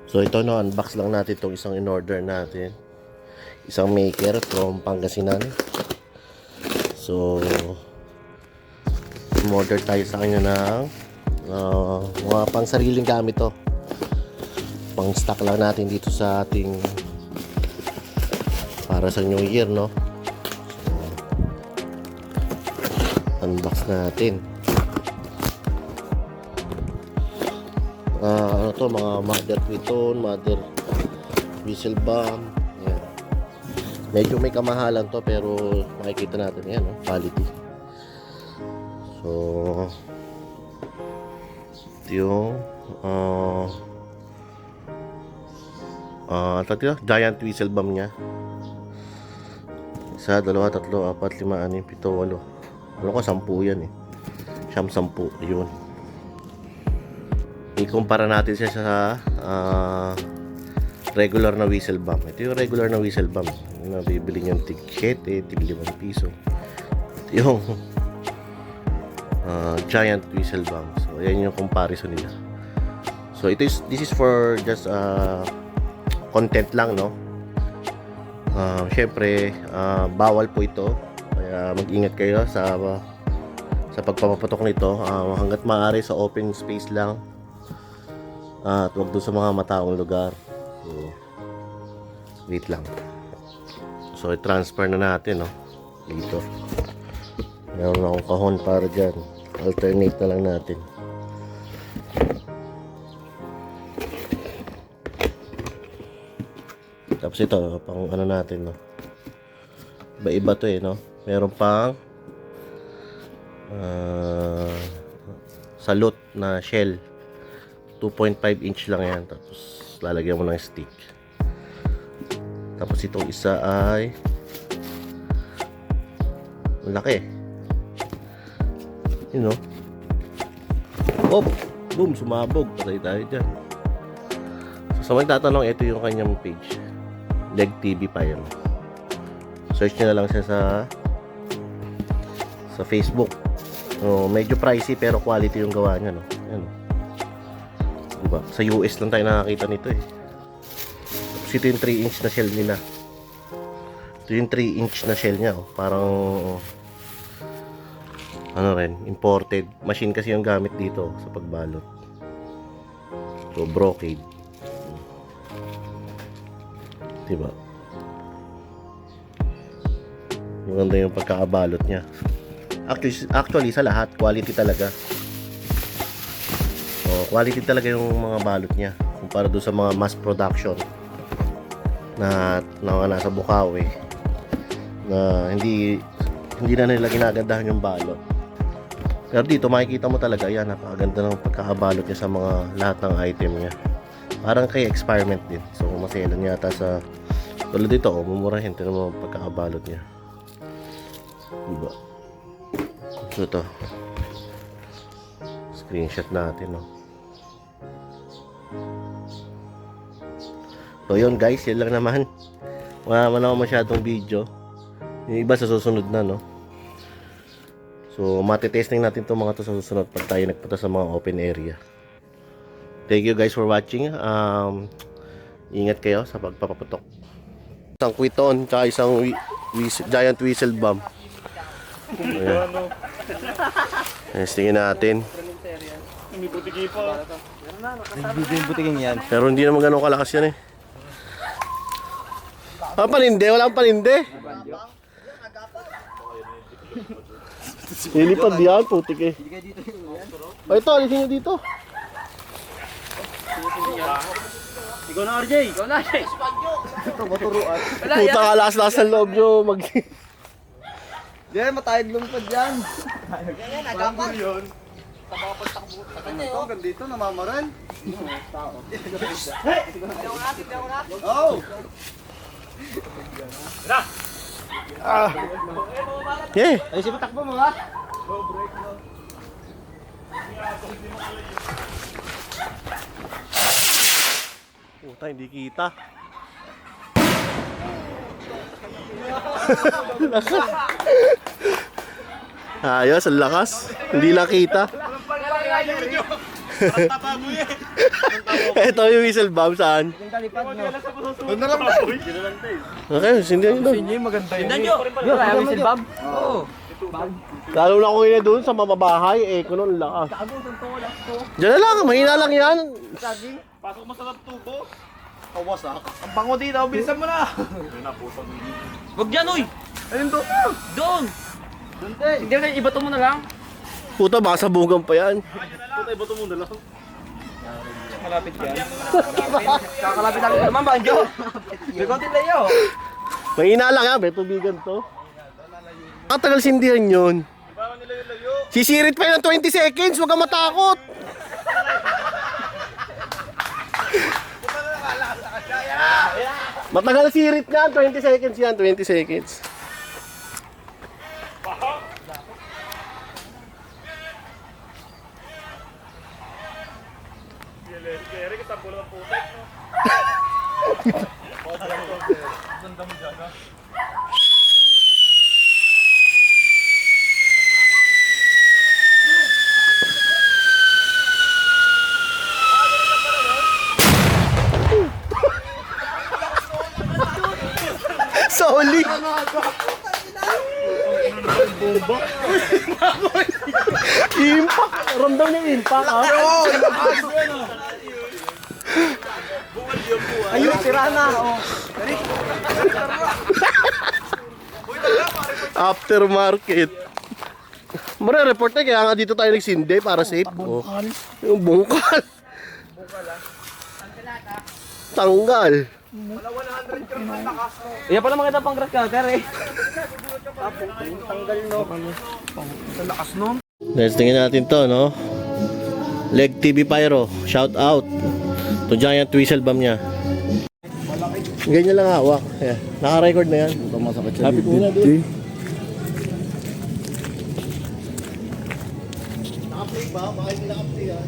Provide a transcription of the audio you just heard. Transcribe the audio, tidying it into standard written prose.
So ito no, unbox lang natin itong isang in-order natin. Isang maker from Pangasinan. So in-order tayo sa kanya ng mga pang sariling gamit to. Pang stock lang natin dito sa ating para sa New Year, no? So, unbox natin. Ano to, mga mother piton, mother whistle bomb. Ayan. Medyo may kamahalan to pero makikita natin yan, no? Quality. So ito yung giant whistle bomb nya. Isa, dalawa, tatlo, apat, lima, anim, pito, walo. Ano ko, 10 yan eh. Siyam 10, yun. Ikumpara natin siya sa regular na whistle bomb. Ito yung regular na whistle bomb. Nabibili nyo tig 7, tig 5 piso. Ito yung giant whistle bomb. So, yan yung comparison nila. So, this is for just content lang, no? Syempre, bawal po ito. Kaya mag-ingat kayo sa pagpapapatok nito. Hanggat maaari sa open space lang. At huwag doon sa mga mataong lugar. So, wait lang. So, i-transfer na natin, no? Dito. Meron akong kahon para dyan. Alternate na lang natin. Tapos ito, pang ano natin, no? Iba-iba to eh, no? Meron pang salute na shell. 2.5 inch lang yan. Tapos lalagyan mo ng stick. Tapos itong isa ay malaki. You know? Oh! Boom! Sumabog. Patay tayo dyan. So, sa magtatanong, ito yung kanyang page. Leg TV pa yan. Search nyo na lang siya sa Facebook. Medyo pricey pero quality yung gawa niya, no? Yan. Diba? Sa US lang tayo nakakita nito eh. Tapos ito yung 3 inch na shell nila. Ito yung 3 inch na shell niya, oh. Parang ano rin, imported machine kasi yung gamit dito sa pagbalot. So brocade. Diba? Maganda yung pagkakabalot niya. Actually sa lahat, quality talaga. Quality talaga yung mga balot niya kumpara doon sa mga mass production na nasa Bukawi na hindi na nila ginagandahan yung balot. Pero dito makikita mo talaga yan, napakaganda ng pagkakabalot niya sa mga lahat ng item niya. Parang kay experiment din. So maselan yata sa tulad dito, mumurahin. Tignan mo pagkakabalot niya. Diba? So ito, screenshot natin, no? So yun guys, yun lang naman. Wala naman ako masyadong video. Yung iba sa susunod na, no? So matitesting natin itong mga to sa susunod pag tayo nagpunta sa mga open area. Thank you guys for watching. Ingat kayo sa pagpapaputok. Isang quiton, tsaka isang giant whistle bomb. Ayan. Testingin natin. May butigi pa. Yung butiging yan. Pero hindi naman ganun kalakas yan eh. Paninde, walang paninde. Lilipad yan, putik eh. O ito, alisin nyo dito. Ikaw na RJ. Ikaw na RJ. Ito, maturuan. Puta ka, lakas-lakas ng loob nyo. Diyan, matayag lungkod yan. Yan, nagapang. Yun. Hanggang dito, namamaran. Hey! Oh! Yeah. Ay, sige, takbo mo ha. Puta, hindi kita. Ayos, ang lakas. Hindi lang kita. Ito yung whistle bomb saan? Yung talipad mo. Doon na lang ba? Okay, hindi yun doon. Hindi, maganda yun. Tingnan nyo. Yo, kaya whistle bomb? Oo. Lalo na kung yun doon sa mamabahay, eh, kuno lakas. Diyan na lang, mahina lang yan. Pasok mo sa tubo. Kawasak. Ang bango dito, bilisan mo na. Huwag dyan, uy! Ayun doon. Doon! Hindi na, ibato mo na lang. Puta, baka sabugan pa yan. Puta, iba mo na lang. Malapit yan. Kakalapit namin naman, Banjo. May konti layo. Mahina lang yan, may tubigan to. Katagal sindihan yun. Sisirit pa yun ng 20 seconds, huwag kang matakot. Matagal sirit yan, 20 seconds yan, 20 seconds. Solid! Impact! Ramdam niya impact, ha? Ayun, sira na. Aftermarket. Mare-report na kaya nga dito tayo nagsindi para safe. Oh. Yung bungkal. Tanggal. Yan pala maganda pang grass cutter eh. Let's tingnan natin to, no? Leg TV Pyro, shout out to giant whistle bomb niya. Ganyan lang hawak. Yeah. Naka-record na yan. Lapit mo na doon. Naka-play ba? Baka hindi naka-play yan.